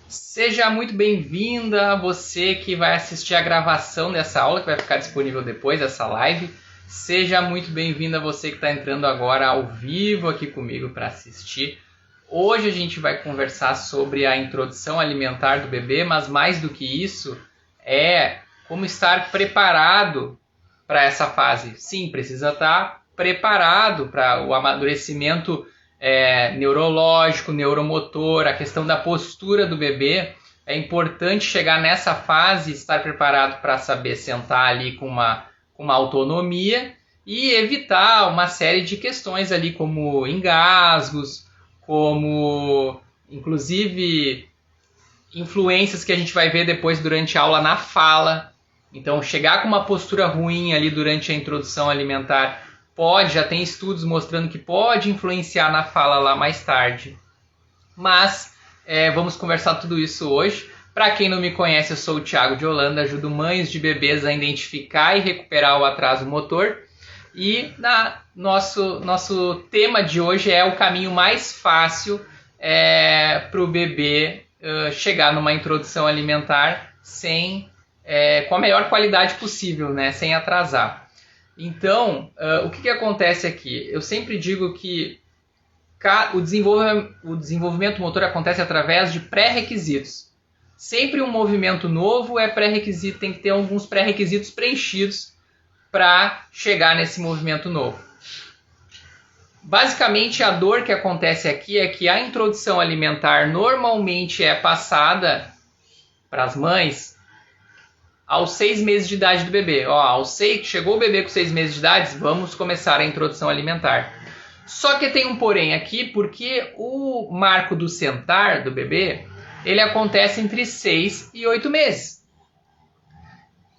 Seja muito bem-vinda você que vai assistir a gravação dessa aula, que vai ficar disponível depois dessa live. Seja muito bem-vinda você que está entrando agora ao vivo aqui comigo para assistir. Hoje a gente vai conversar sobre a introdução alimentar do bebê, mas mais do que isso, é como estar preparado para essa fase. Sim, precisa estar preparado para o amadurecimento neurológico, neuromotor, a questão da postura do bebê. É importante chegar nessa fase e estar preparado para saber sentar ali com uma autonomia e evitar uma série de questões ali como engasgos, como inclusive influências que a gente vai ver depois durante a aula na fala. Então chegar com uma postura ruim ali durante a introdução alimentar já tem estudos mostrando que pode influenciar na fala lá mais tarde. Mas vamos conversar tudo isso hoje. Para quem não me conhece, eu sou o Thiago de Holanda, ajudo mães de bebês a identificar e recuperar o atraso motor. E nosso tema de hoje é o caminho mais fácil para o bebê chegar numa introdução alimentar com a melhor qualidade possível, né? Sem atrasar. Então, o que acontece aqui? Eu sempre digo que o desenvolvimento motor acontece através de pré-requisitos. Sempre um movimento novo é pré-requisito, tem que ter alguns pré-requisitos preenchidos para chegar nesse movimento novo. Basicamente, a dor que acontece aqui é que a introdução alimentar normalmente é passada para as mães aos 6 meses de idade do bebê. Chegou o bebê com 6 meses de idade, vamos começar a introdução alimentar. Só que tem um porém aqui, porque o marco do sentar do bebê, ele acontece entre 6 e 8 meses.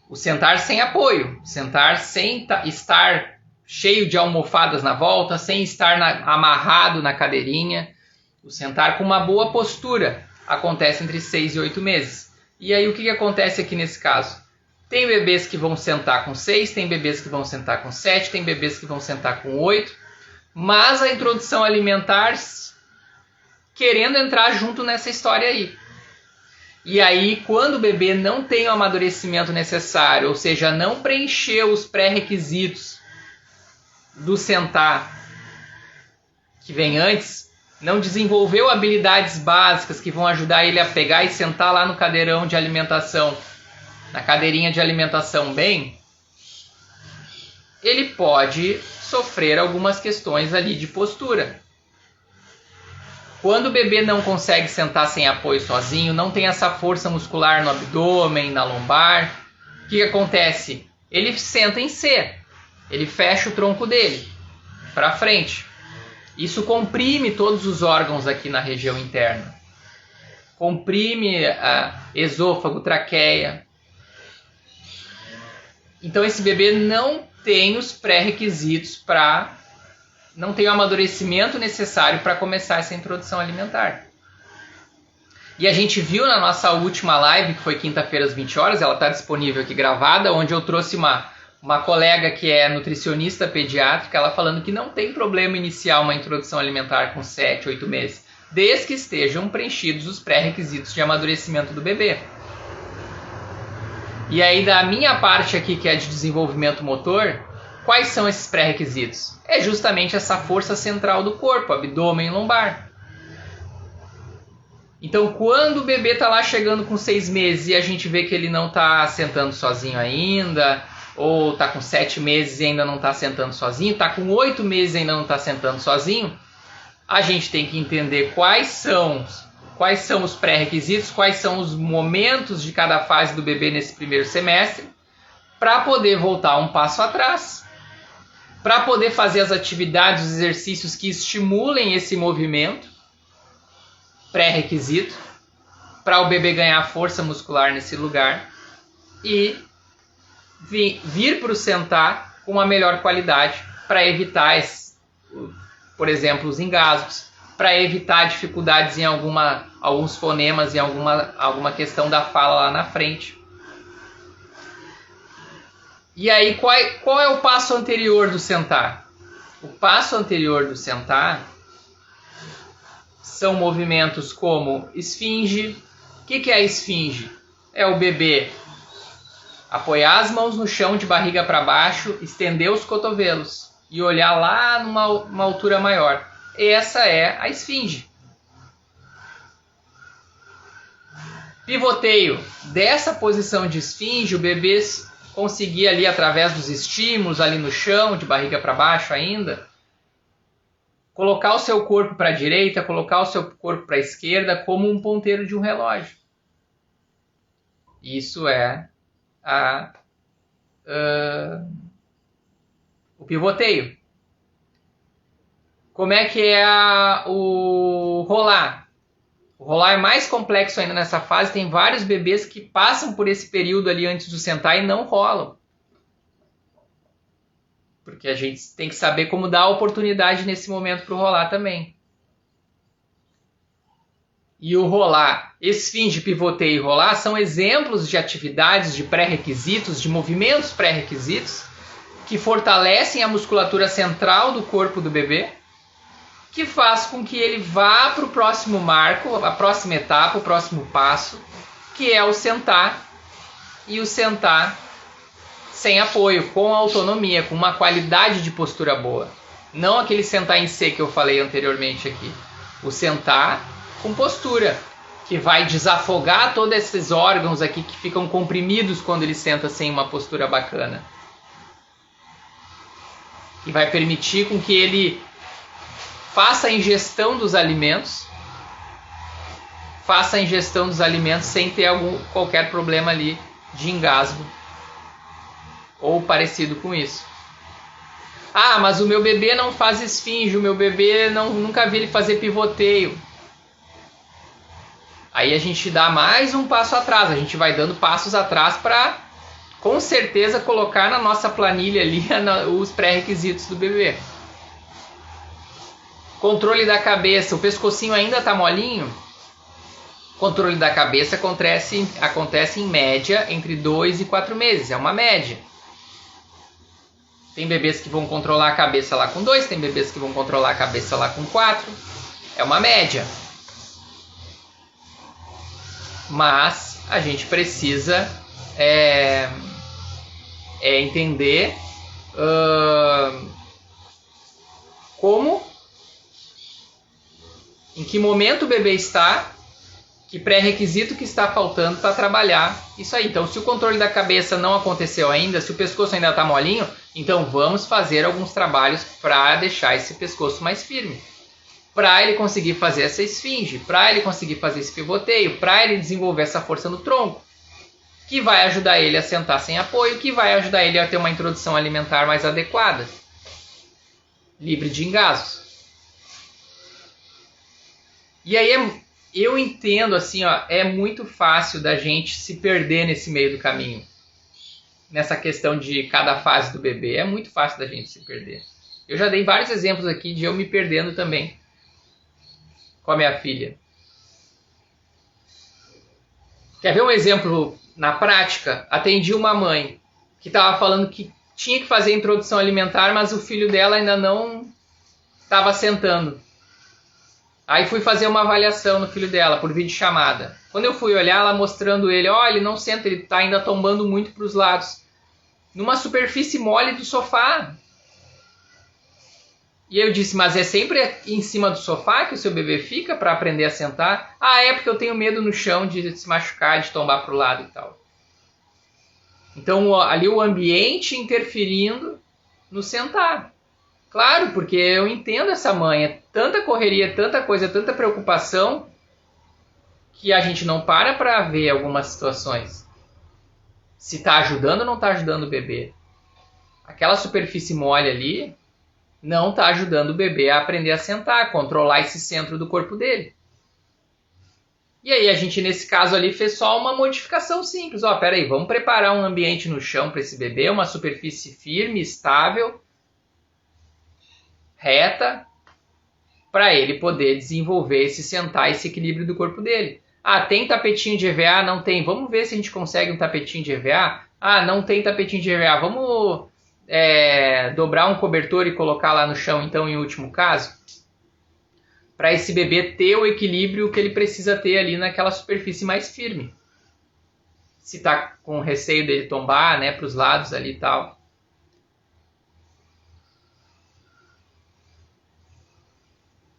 O sentar sem apoio, sentar sem estar cheio de almofadas na volta, sem estar amarrado na cadeirinha. O sentar com uma boa postura acontece entre 6 e 8 meses. E aí o que acontece aqui nesse caso? Tem bebês que vão sentar com 6, tem bebês que vão sentar com 7, tem bebês que vão sentar com 8, mas a introdução alimentar querendo entrar junto nessa história aí. E aí quando o bebê não tem o amadurecimento necessário, ou seja, não preencheu os pré-requisitos do sentar que vem antes, não desenvolveu habilidades básicas que vão ajudar ele a pegar e sentar lá no cadeirão de alimentação, na cadeirinha de alimentação bem, ele pode sofrer algumas questões ali de postura. Quando o bebê não consegue sentar sem apoio sozinho, não tem essa força muscular no abdômen, na lombar, o que acontece? Ele senta em C, ele fecha o tronco dele para frente. Isso comprime todos os órgãos aqui na região interna. Comprime esôfago, traqueia. Então esse bebê não tem os pré-requisitos não tem o amadurecimento necessário para começar essa introdução alimentar. E a gente viu na nossa última live, que foi quinta-feira às 20 horas, ela está disponível aqui gravada, onde eu trouxe uma colega que é nutricionista pediátrica, ela falando que não tem problema iniciar uma introdução alimentar com 7, 8 meses, desde que estejam preenchidos os pré-requisitos de amadurecimento do bebê. E aí da minha parte aqui, que é de desenvolvimento motor, quais são esses pré-requisitos? É justamente essa força central do corpo, abdômen e lombar. Então quando o bebê está lá chegando com 6 meses e a gente vê que ele não está sentando sozinho ainda, ou está com 7 meses e ainda não está sentando sozinho, está com 8 meses e ainda não está sentando sozinho, a gente tem que entender quais são os pré-requisitos, quais são os momentos de cada fase do bebê nesse primeiro semestre, para poder voltar um passo atrás, para poder fazer as atividades, os exercícios que estimulem esse movimento, pré-requisito, para o bebê ganhar força muscular nesse lugar e vir para o sentar com uma melhor qualidade para evitar, por exemplo, os engasgos, para evitar dificuldades em alguns fonemas, em alguma questão da fala lá na frente. E aí, qual é o passo anterior do sentar? O passo anterior do sentar são movimentos como esfinge, que é a esfinge? É o bebê apoiar as mãos no chão de barriga para baixo, estender os cotovelos e olhar lá numa altura maior. Essa é a esfinge. Pivoteio. Dessa posição de esfinge, o bebê conseguir ali, através dos estímulos ali no chão, de barriga para baixo ainda, colocar o seu corpo para a direita, colocar o seu corpo para a esquerda como um ponteiro de um relógio. Isso é o pivoteio. Como é que é o rolar? O rolar é mais complexo ainda nessa fase. Tem vários bebês que passam por esse período ali antes do sentar e não rolam. Porque a gente tem que saber como dar a oportunidade nesse momento para o rolar também. E o rolar, esfinge, pivoteio e rolar são exemplos de atividades, de pré-requisitos, de movimentos pré-requisitos que fortalecem a musculatura central do corpo do bebê, que faz com que ele vá para o próximo marco, a próxima etapa, o próximo passo, que é o sentar, e o sentar sem apoio, com autonomia, com uma qualidade de postura boa. Não aquele sentar em C que eu falei anteriormente aqui. O sentar com postura, que vai desafogar todos esses órgãos aqui que ficam comprimidos quando ele senta sem uma postura bacana. E vai permitir com que ele faça a ingestão dos alimentos, sem ter qualquer problema ali de engasgo ou parecido com isso. Ah, mas o meu bebê não faz esfinge, o meu bebê nunca vi ele fazer pivoteio. Aí a gente dá mais um passo atrás, a gente vai dando passos atrás para, com certeza, colocar na nossa planilha ali os pré-requisitos do bebê. Controle da cabeça, o pescocinho ainda está molinho? Controle da cabeça acontece em média entre 2 e 4 meses, é uma média. Tem bebês que vão controlar a cabeça lá com 2, tem bebês que vão controlar a cabeça lá com 4, é uma média. Mas a gente precisa entender em que momento o bebê está, que pré-requisito que está faltando para trabalhar isso aí. Então, se o controle da cabeça não aconteceu ainda, se o pescoço ainda está molinho, então vamos fazer alguns trabalhos para deixar esse pescoço mais firme. Para ele conseguir fazer essa esfinge, para ele conseguir fazer esse pivoteio, para ele desenvolver essa força no tronco, que vai ajudar ele a sentar sem apoio, que vai ajudar ele a ter uma introdução alimentar mais adequada, livre de engasgos. E aí eu entendo assim, é muito fácil da gente se perder nesse meio do caminho. Nessa questão de cada fase do bebê, é muito fácil da gente se perder. Eu já dei vários exemplos aqui de eu me perdendo também com a minha filha. Quer ver um exemplo na prática? Atendi uma mãe que estava falando que tinha que fazer a introdução alimentar, mas o filho dela ainda não estava sentando. Aí fui fazer uma avaliação no filho dela por videochamada. Quando eu fui olhar, ela mostrando ele, ele não senta, ele está ainda tombando muito para os lados. Numa superfície mole do sofá. E eu disse, mas é sempre em cima do sofá que o seu bebê fica para aprender a sentar? Ah, é porque eu tenho medo no chão de se machucar, de tombar para o lado e tal. Então ali o ambiente interferindo no sentar. Claro, porque eu entendo essa mãe, é tanta correria, tanta coisa, tanta preocupação, que a gente não para ver algumas situações. Se está ajudando ou não está ajudando o bebê. Aquela superfície mole ali não está ajudando o bebê a aprender a sentar, a controlar esse centro do corpo dele. E aí a gente, nesse caso ali, fez só uma modificação simples. Peraí, vamos preparar um ambiente no chão para esse bebê, uma superfície firme, estável, reta, para ele poder desenvolver esse sentar, esse equilíbrio do corpo dele. Ah, tem tapetinho de EVA? Não tem. Vamos ver se a gente consegue um tapetinho de EVA? Ah, não tem tapetinho de EVA. Vamos dobrar um cobertor e colocar lá no chão, então, em último caso? para esse bebê ter o equilíbrio que ele precisa ter ali naquela superfície mais firme. Se está com receio dele tombar, né, para os lados ali e tal.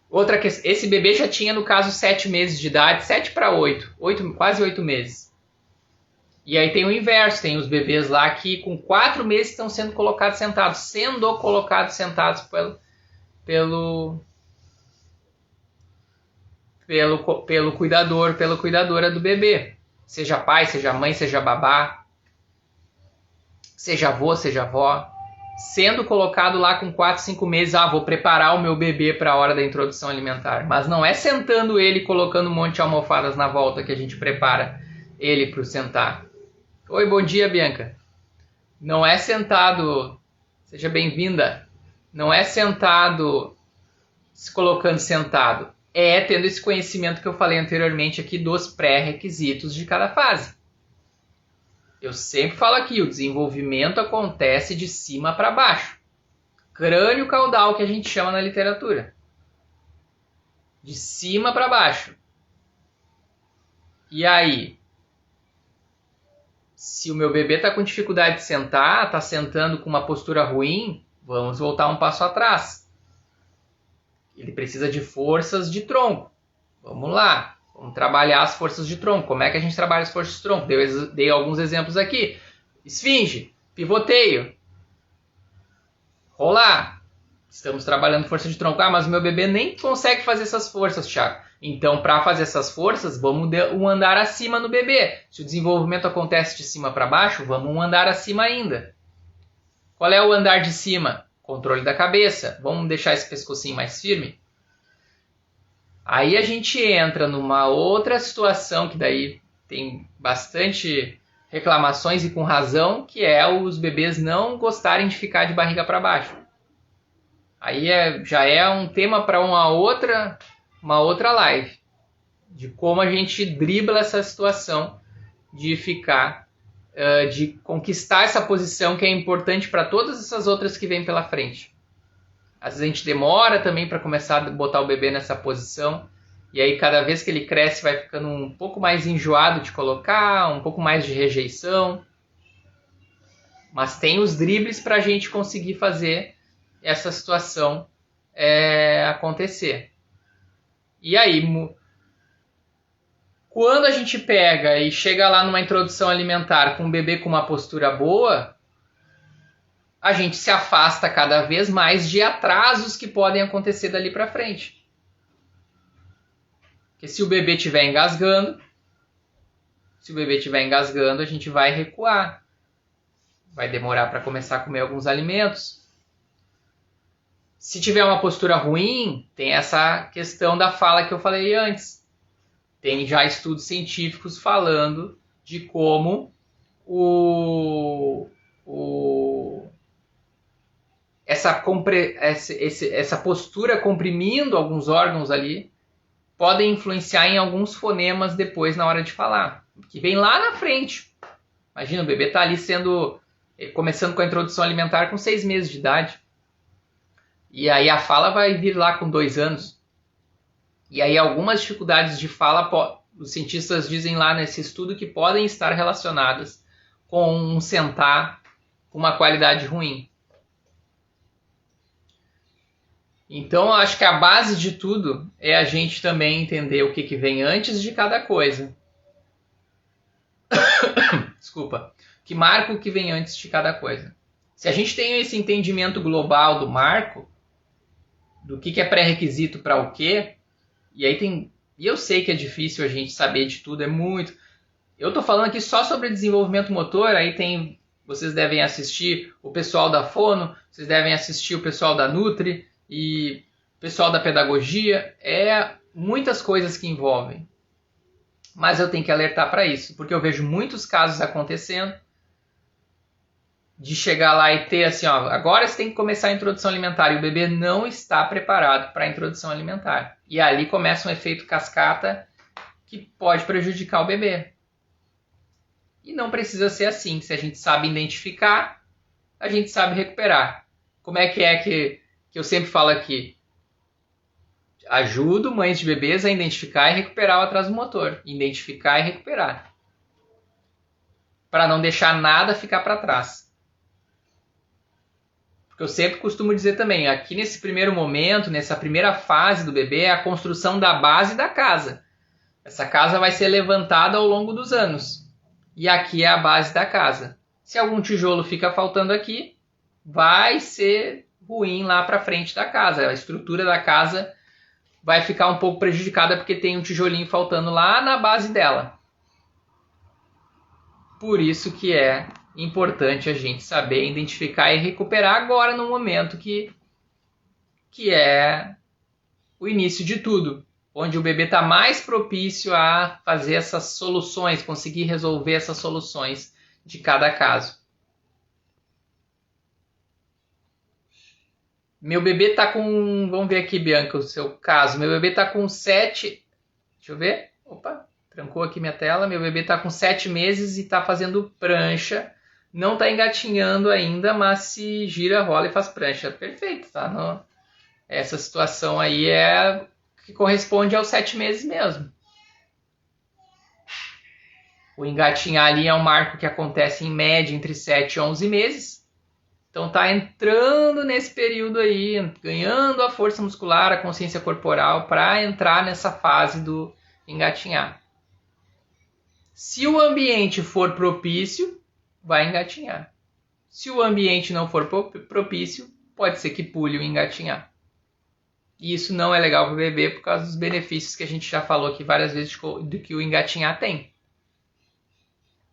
Outra questão, esse bebê já tinha, no caso, 7 meses de idade, 7 para 8, quase 8 meses. E aí tem o inverso, tem os bebês lá que com 4 meses estão sendo colocados sentados pelo cuidador, pela cuidadora do bebê. Seja pai, seja mãe, seja babá, seja avô, seja avó. Sendo colocado lá com 4, 5 meses, vou preparar o meu bebê para a hora da introdução alimentar. Mas não é sentando ele, colocando um monte de almofadas na volta que a gente prepara ele para o sentar. Oi, bom dia, Bianca. Não é sentado, seja bem-vinda. Não é sentado, se colocando sentado. É tendo esse conhecimento que eu falei anteriormente aqui dos pré-requisitos de cada fase. Eu sempre falo aqui, o desenvolvimento acontece de cima para baixo. Crânio caudal, que a gente chama na literatura. De cima para baixo. E aí, se o meu bebê está com dificuldade de sentar, está sentando com uma postura ruim, vamos voltar um passo atrás. Ele precisa de forças de tronco. Vamos lá. Vamos trabalhar as forças de tronco. Como é que a gente trabalha as forças de tronco? Dei alguns exemplos aqui. Esfinge, pivoteio, rolar. Estamos trabalhando força de tronco. Mas o meu bebê nem consegue fazer essas forças, Thiago. Então, para fazer essas forças, vamos um andar acima no bebê. Se o desenvolvimento acontece de cima para baixo, vamos um andar acima ainda. Qual é o andar de cima? Controle da cabeça. Vamos deixar esse pescocinho mais firme? Aí a gente entra numa outra situação que daí tem bastante reclamações e com razão, que é os bebês não gostarem de ficar de barriga para baixo. Aí já é um tema para uma outra live, de como a gente dribla essa situação de de conquistar essa posição que é importante para todas essas outras que vêm pela frente. Às vezes a gente demora também para começar a botar o bebê nessa posição. E aí cada vez que ele cresce vai ficando um pouco mais enjoado de colocar, um pouco mais de rejeição. Mas tem os dribles para a gente conseguir fazer essa situação acontecer. E aí, quando a gente pega e chega lá numa introdução alimentar com um bebê com uma postura boa, a gente se afasta cada vez mais de atrasos que podem acontecer dali para frente. Porque se o bebê estiver engasgando, a gente vai recuar. Vai demorar para começar a comer alguns alimentos. Se tiver uma postura ruim, tem essa questão da fala que eu falei antes. Tem já estudos científicos falando de como essa postura comprimindo alguns órgãos ali podem influenciar em alguns fonemas depois na hora de falar, que vem lá na frente. Imagina, o bebê está ali começando com a introdução alimentar com 6 meses de idade. E aí a fala vai vir lá com 2 anos. E aí algumas dificuldades de fala, os cientistas dizem lá nesse estudo que podem estar relacionadas com um sentar com uma qualidade ruim. Então, eu acho que a base de tudo é a gente também entender o que vem antes de cada coisa. Desculpa. Que marca o que vem antes de cada coisa. Se a gente tem esse entendimento global do marco, do que é pré-requisito para o quê, e eu sei que é difícil a gente saber de tudo, é muito. Eu estou falando aqui só sobre desenvolvimento motor, vocês devem assistir o pessoal da Fono, vocês devem assistir o pessoal da Nutri, e o pessoal da pedagogia, muitas coisas que envolvem. Mas eu tenho que alertar para isso, porque eu vejo muitos casos acontecendo de chegar lá e ter assim, agora você tem que começar a introdução alimentar, e o bebê não está preparado para a introdução alimentar. E ali começa um efeito cascata que pode prejudicar o bebê. E não precisa ser assim. Se a gente sabe identificar, a gente sabe recuperar. Como é que eu sempre falo aqui? Ajudo mães de bebês a identificar e recuperar o atraso motor. Identificar e recuperar. Para não deixar nada ficar para trás. Porque eu sempre costumo dizer também, aqui nesse primeiro momento, nessa primeira fase do bebê, é a construção da base da casa. Essa casa vai ser levantada ao longo dos anos. E aqui é a base da casa. Se algum tijolo fica faltando aqui, vai ser ruim lá para frente da casa. A estrutura da casa vai ficar um pouco prejudicada porque tem um tijolinho faltando lá na base dela. Por isso que é importante a gente saber identificar e recuperar agora no momento que é o início de tudo, onde o bebê está mais propício a fazer essas soluções, conseguir resolver essas soluções de cada caso. Meu bebê está com... Vamos ver aqui, Bianca, o seu caso. Meu bebê está com 7... Deixa eu ver. Opa, trancou aqui minha tela. Meu bebê está com 7 meses e está fazendo prancha. Não está engatinhando ainda, mas se gira, rola e faz prancha. Perfeito, tá? Essa situação aí é que corresponde aos 7 meses mesmo. O engatinhar ali é um marco que acontece em média entre 7 e 11 meses. Então tá entrando nesse período aí, ganhando a força muscular, a consciência corporal para entrar nessa fase do engatinhar. Se o ambiente for propício, vai engatinhar. Se o ambiente não for propício, pode ser que pule o engatinhar. E isso não é legal para o bebê por causa dos benefícios que a gente já falou aqui várias vezes do que o engatinhar tem.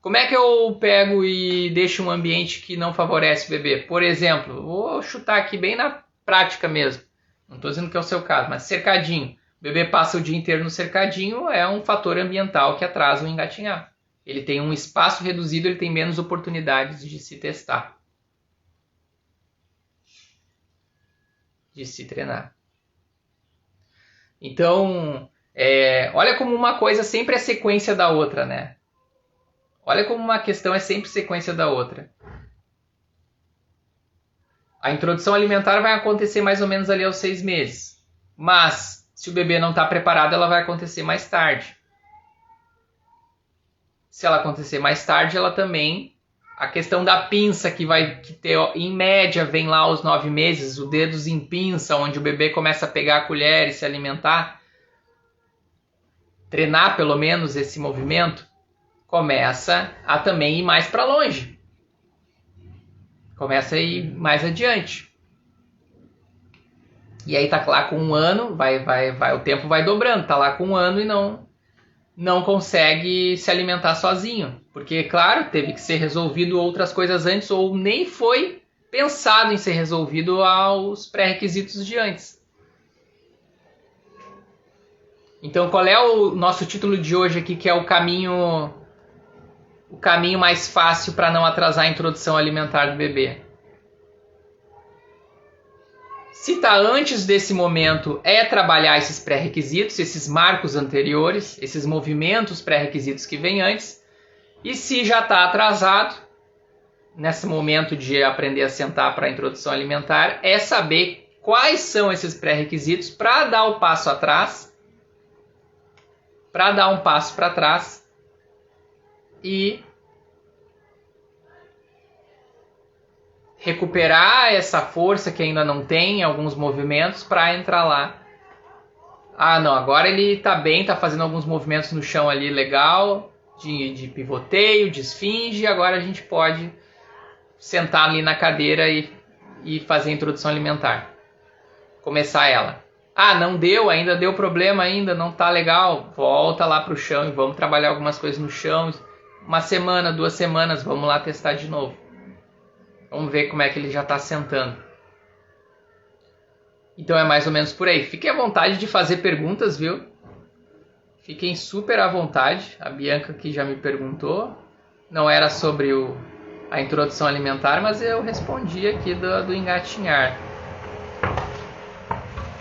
Como é que eu pego e deixo um ambiente que não favorece o bebê? Por exemplo, vou chutar aqui bem na prática mesmo. Não estou dizendo que é o seu caso, mas cercadinho. O bebê passa o dia inteiro no cercadinho, é um fator ambiental que atrasa o engatinhar. Ele tem um espaço reduzido, ele tem menos oportunidades de se testar. De se treinar. Então, olha como uma coisa sempre é sequência da outra, né? Olha como uma questão é sempre sequência da outra. A introdução alimentar vai acontecer mais ou menos ali aos 6 meses. Mas, se o bebê não está preparado, ela vai acontecer mais tarde. Se ela acontecer mais tarde, ela também... A questão da pinça, que ter, em média, vem lá aos 9 meses, o dedos em pinça, onde o bebê começa a pegar a colher e se alimentar. Treinar, pelo menos, esse movimento. Começa a também ir mais para longe. Começa a ir mais adiante. E aí tá lá com 1 ano, o tempo vai dobrando. Tá lá com 1 ano e não consegue se alimentar sozinho. Porque, claro, teve que ser resolvido outras coisas antes ou nem foi pensado em ser resolvido aos pré-requisitos de antes. Então, qual é o nosso título de hoje aqui, que é o caminho mais fácil para não atrasar a introdução alimentar do bebê? Se está antes desse momento, é trabalhar esses pré-requisitos, esses marcos anteriores, esses movimentos pré-requisitos que vêm antes. E se já está atrasado, nesse momento de aprender a sentar para a introdução alimentar, é saber quais são esses pré-requisitos para dar o passo atrás, para dar um passo para trás e recuperar essa força que ainda não tem em alguns movimentos para entrar lá. Ah, não, agora ele está bem, está fazendo alguns movimentos no chão ali legal, de pivoteio, de esfinge, agora a gente pode sentar ali na cadeira e fazer a introdução alimentar. Começar ela. Ah, não deu, ainda deu problema ainda, não está legal, volta lá para o chão e vamos trabalhar algumas coisas no chão. 1 semana, 2 semanas, vamos lá testar de novo. Vamos ver como é que ele já está sentando. Então é mais ou menos por aí. Fiquem à vontade de fazer perguntas, viu? Fiquem super à vontade. A Bianca aqui já me perguntou. Não era sobre a introdução alimentar, mas eu respondi aqui do engatinhar.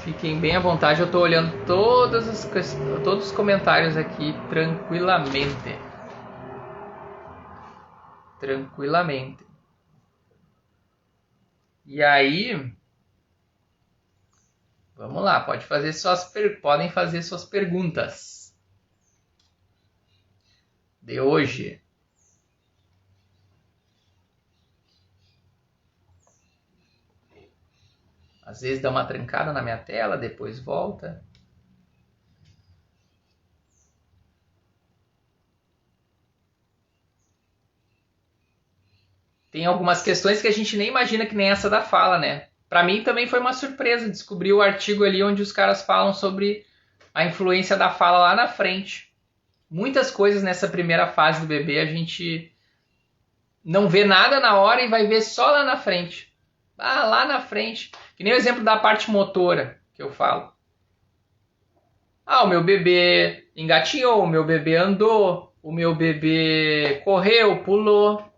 Fiquem bem à vontade. Eu estou olhando todos os comentários aqui tranquilamente. Tranquilamente. E aí, Vamos lá, podem fazer suas perguntas de hoje. Às vezes dá uma trancada na minha tela, depois volta. Tem algumas questões que a gente nem imagina, que nem essa da fala, né? Para mim também foi uma surpresa descobrir o artigo ali onde os caras falam sobre a influência da fala lá na frente. Muitas coisas nessa primeira fase do bebê a gente não vê nada na hora e vai ver só lá na frente. Ah, lá na frente. Que nem o exemplo da parte motora que eu falo. Ah, o meu bebê engatinhou, o meu bebê andou, o meu bebê correu, pulou.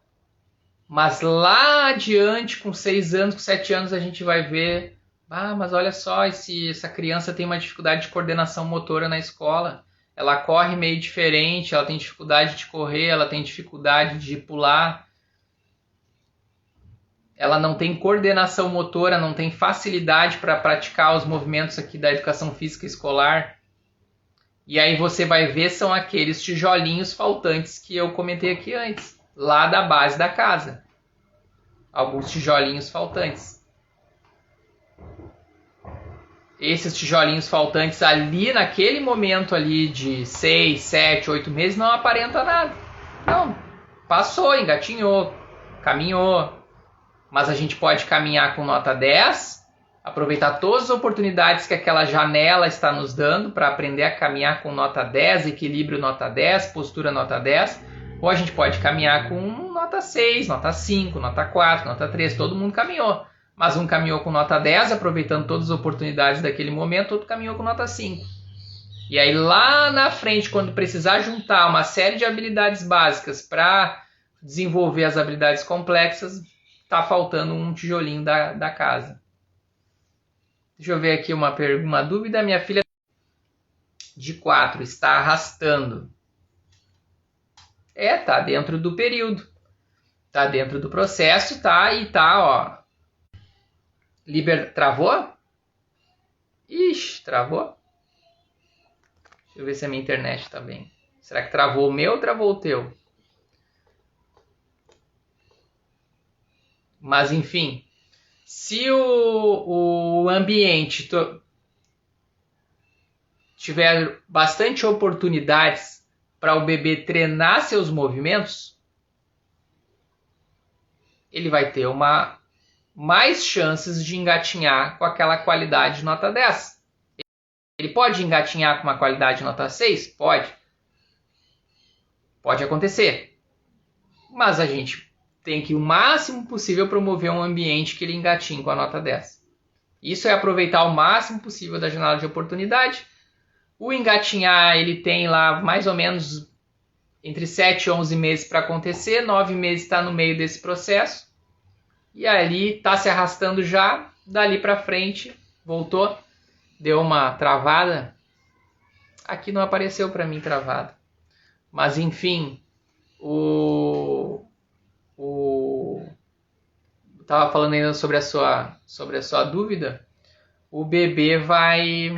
Mas lá adiante, com 6 anos, com 7 anos, a gente vai ver, mas olha só, essa criança tem uma dificuldade de coordenação motora na escola. Ela corre meio diferente, ela tem dificuldade de correr, ela tem dificuldade de pular. Ela não tem coordenação motora, não tem facilidade para praticar os movimentos aqui da educação física escolar. E aí você vai ver, são aqueles tijolinhos faltantes que eu comentei aqui antes, lá da base da casa. Alguns tijolinhos faltantes. Esses tijolinhos faltantes ali, naquele momento ali de 6, 7, 8 meses, não aparenta nada. Não, passou, engatinhou, caminhou. Mas a gente pode caminhar com nota 10, aproveitar todas as oportunidades que aquela janela está nos dando para aprender a caminhar com nota 10, equilíbrio nota 10, postura nota 10. Ou a gente pode caminhar com nota 6, nota 5, nota 4, nota 3, todo mundo caminhou. Mas um caminhou com nota 10, aproveitando todas as oportunidades daquele momento, outro caminhou com nota 5. E aí lá na frente, quando precisar juntar uma série de habilidades básicas para desenvolver as habilidades complexas, está faltando um tijolinho da casa. Deixa eu ver aqui uma dúvida. Minha filha de 4 está arrastando. Tá dentro do período. Tá dentro do processo, tá? E tá, ó. Travou? Ixi, travou? Deixa eu ver se a minha internet tá bem. Será que travou o meu ou travou o teu? Mas, enfim. Se o ambiente tiver bastante oportunidades para o bebê treinar seus movimentos, ele vai ter mais chances de engatinhar com aquela qualidade de nota 10. Ele pode engatinhar com uma qualidade de nota 6? Pode. Pode acontecer. Mas a gente tem que o máximo possível promover um ambiente que ele engatinhe com a nota 10. Isso é aproveitar o máximo possível da janela de oportunidade. O engatinhar, ele tem lá mais ou menos entre 7 e 11 meses para acontecer. 9 meses está no meio desse processo. E ali está se arrastando já. Dali para frente, voltou. Deu uma travada. Aqui não apareceu para mim travada. Mas enfim, estava falando ainda sobre a sua dúvida. O bebê vai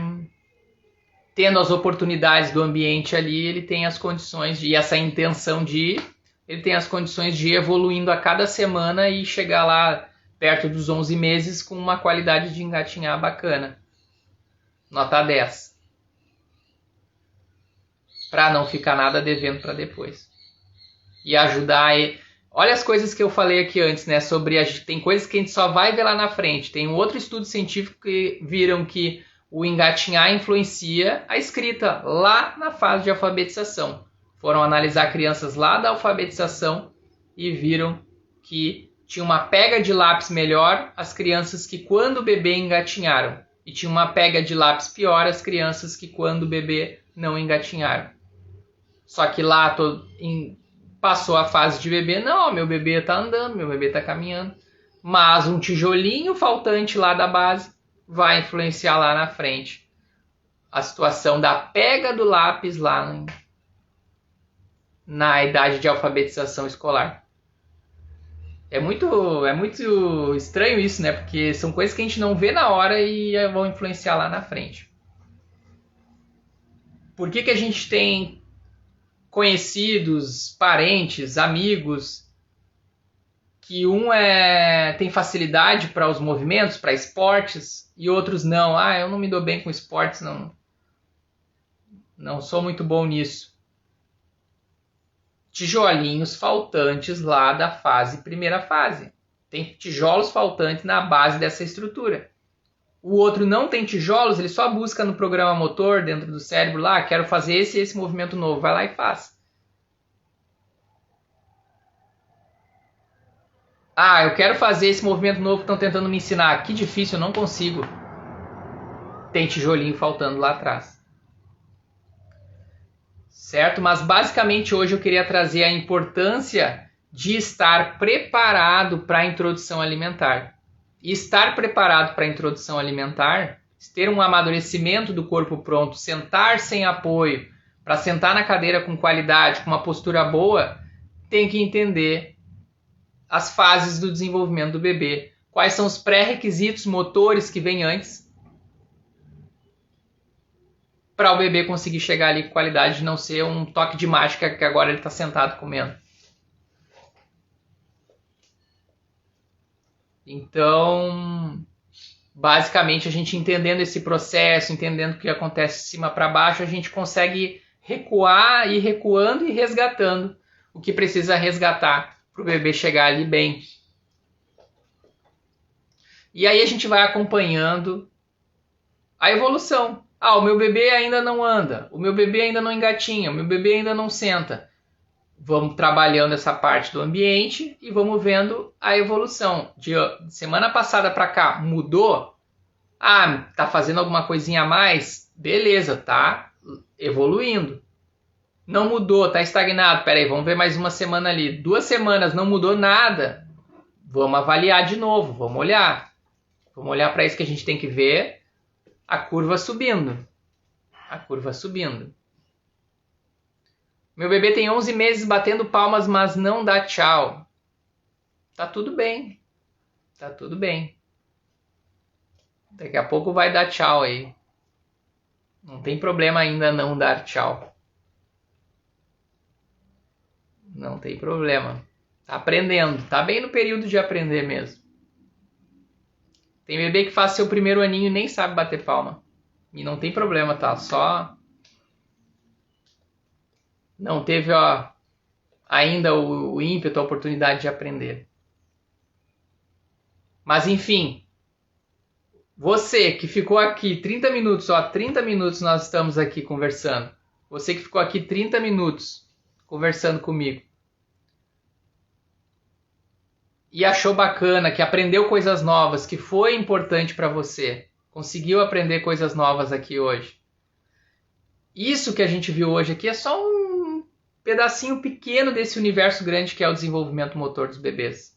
tendo as oportunidades do ambiente ali, ele tem as condições e essa intenção ele tem as condições de ir evoluindo a cada semana e chegar lá perto dos 11 meses com uma qualidade de engatinhar bacana. Nota 10. Para não ficar nada devendo para depois. E ajudar ele. Olha as coisas que eu falei aqui antes, né? Tem coisas que a gente só vai ver lá na frente. Tem um outro estudo científico que viram que o engatinhar influencia a escrita lá na fase de alfabetização. Foram analisar crianças lá da alfabetização e viram que tinha uma pega de lápis melhor as crianças que quando o bebê engatinharam. E tinha uma pega de lápis pior as crianças que quando o bebê não engatinharam. Só que lá passou a fase de bebê, não, meu bebê está andando, meu bebê está caminhando. Mas um tijolinho faltante lá da base vai influenciar lá na frente a situação da pega do lápis lá na idade de alfabetização escolar. É muito estranho isso, né? Porque são coisas que a gente não vê na hora e vão influenciar lá na frente. Por que a gente tem conhecidos, parentes, amigos, que tem facilidade para os movimentos, para esportes, e outros não? Ah, eu não me dou bem com esportes, não sou muito bom nisso. Tijolinhos faltantes lá da primeira fase. Tem tijolos faltantes na base dessa estrutura. O outro não tem tijolos, ele só busca no programa motor dentro do cérebro lá, quero fazer esse movimento novo, vai lá e faz. Ah, eu quero fazer esse movimento novo que estão tentando me ensinar. Que difícil, eu não consigo. Tem tijolinho faltando lá atrás. Certo? Mas basicamente hoje eu queria trazer a importância de estar preparado para a introdução alimentar. E estar preparado para a introdução alimentar, ter um amadurecimento do corpo pronto, sentar sem apoio, para sentar na cadeira com qualidade, com uma postura boa, tem que entender as fases do desenvolvimento do bebê. Quais são os pré-requisitos motores que vêm antes para o bebê conseguir chegar ali com qualidade, de não ser um toque de mágica que agora ele está sentado comendo. Então, basicamente, a gente entendendo esse processo, entendendo o que acontece de cima para baixo, a gente consegue recuar, ir recuando e resgatando o que precisa resgatar para o bebê chegar ali bem. E aí a gente vai acompanhando a evolução. Ah, o meu bebê ainda não anda, o meu bebê ainda não engatinha, o meu bebê ainda não senta. Vamos trabalhando essa parte do ambiente e vamos vendo a evolução. De semana passada para cá, mudou? Ah, tá fazendo alguma coisinha a mais? Beleza, tá evoluindo. Não mudou, tá estagnado. Peraí, vamos ver mais uma semana ali. 2 semanas, não mudou nada. Vamos avaliar de novo, vamos olhar. Vamos olhar para isso que a gente tem que ver. A curva subindo. A curva subindo. Meu bebê tem 11 meses batendo palmas, mas não dá tchau. Tá tudo bem. Tá tudo bem. Daqui a pouco vai dar tchau aí. Não tem problema ainda não dar tchau. Não tem problema. Tá aprendendo. Tá bem no período de aprender mesmo. Tem bebê que faz seu primeiro aninho e nem sabe bater palma. E não tem problema, tá? Só não teve ainda o ímpeto, a oportunidade de aprender. Mas enfim, você que ficou aqui 30 minutos, 30 minutos nós estamos aqui conversando. Você que ficou aqui 30 minutos conversando comigo. E achou bacana, que aprendeu coisas novas, que foi importante para você. Conseguiu aprender coisas novas aqui hoje. Isso que a gente viu hoje aqui é só um pedacinho pequeno desse universo grande que é o desenvolvimento motor dos bebês.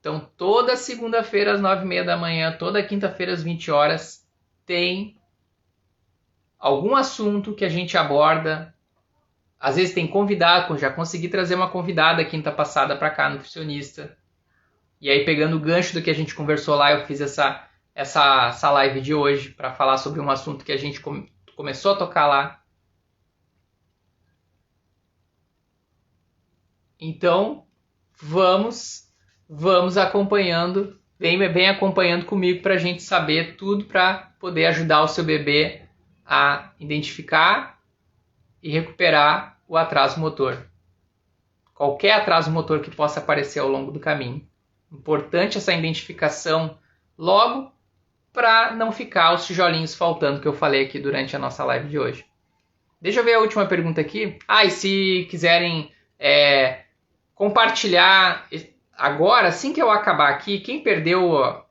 Então, toda segunda-feira às 9h30 da manhã, toda quinta-feira às 20 horas, tem algum assunto que a gente aborda. Às vezes tem convidado, já consegui trazer uma convidada quinta passada para cá, nutricionista. E aí, pegando o gancho do que a gente conversou lá, eu fiz essa live de hoje para falar sobre um assunto que a gente começou a tocar lá. Então, vamos acompanhando, vem acompanhando comigo para a gente saber tudo para poder ajudar o seu bebê a identificar e recuperar o atraso motor. Qualquer atraso motor que possa aparecer ao longo do caminho. Importante essa identificação logo para não ficar os tijolinhos faltando que eu falei aqui durante a nossa live de hoje. Deixa eu ver a última pergunta aqui. E se quiserem compartilhar agora, assim que eu acabar aqui, quem perdeu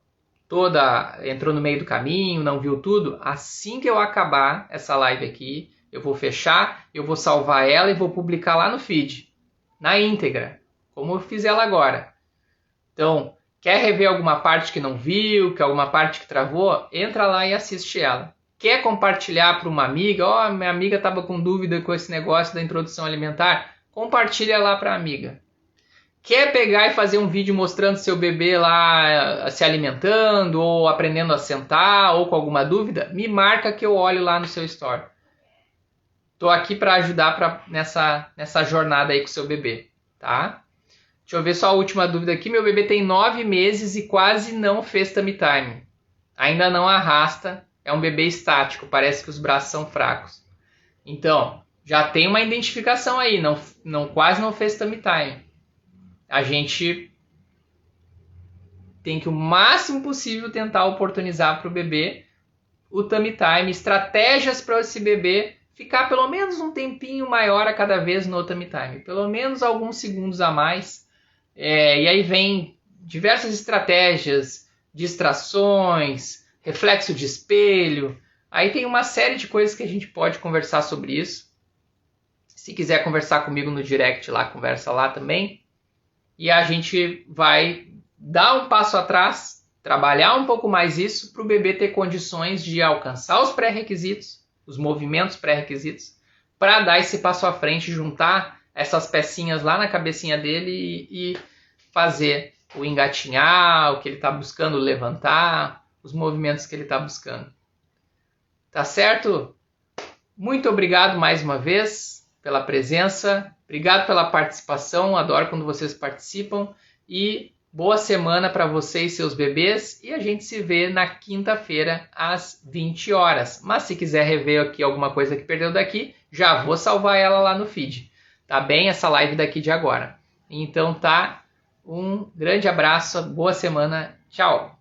entrou no meio do caminho, não viu tudo, assim que eu acabar essa live aqui, eu vou fechar, eu vou salvar ela e vou publicar lá no feed, na íntegra, como eu fiz ela agora. Então, quer rever alguma parte que não viu, que alguma parte que travou, entra lá e assiste ela. Quer compartilhar para uma amiga, minha amiga estava com dúvida com esse negócio da introdução alimentar, compartilha lá para a amiga. Quer pegar e fazer um vídeo mostrando seu bebê lá se alimentando, ou aprendendo a sentar, ou com alguma dúvida? Me marca que eu olho lá no seu story. Tô aqui para ajudar nessa jornada aí com o seu bebê, tá? Deixa eu ver só a última dúvida aqui. Meu bebê tem 9 meses e quase não fez tummy time. Ainda não arrasta, é um bebê estático, parece que os braços são fracos. Então, já tem uma identificação aí, quase não fez tummy time. A gente tem que o máximo possível tentar oportunizar para o bebê o tummy time, estratégias para esse bebê ficar pelo menos um tempinho maior a cada vez no tummy time, pelo menos alguns segundos a mais. E aí vem diversas estratégias, distrações, reflexo de espelho. Aí tem uma série de coisas que a gente pode conversar sobre isso. Se quiser conversar comigo no direct lá, conversa lá também. E a gente vai dar um passo atrás, trabalhar um pouco mais isso para o bebê ter condições de alcançar os pré-requisitos, os movimentos pré-requisitos, para dar esse passo à frente, juntar essas pecinhas lá na cabecinha dele e fazer o engatinhar, o que ele está buscando levantar, os movimentos que ele está buscando. Tá certo? Muito obrigado mais uma vez pela presença, obrigado pela participação, adoro quando vocês participam e boa semana para você e seus bebês e a gente se vê na quinta-feira às 20 horas. Mas se quiser rever aqui alguma coisa que perdeu daqui, já vou salvar ela lá no feed. Tá bem? Essa live daqui de agora. Então tá, um grande abraço, boa semana, tchau!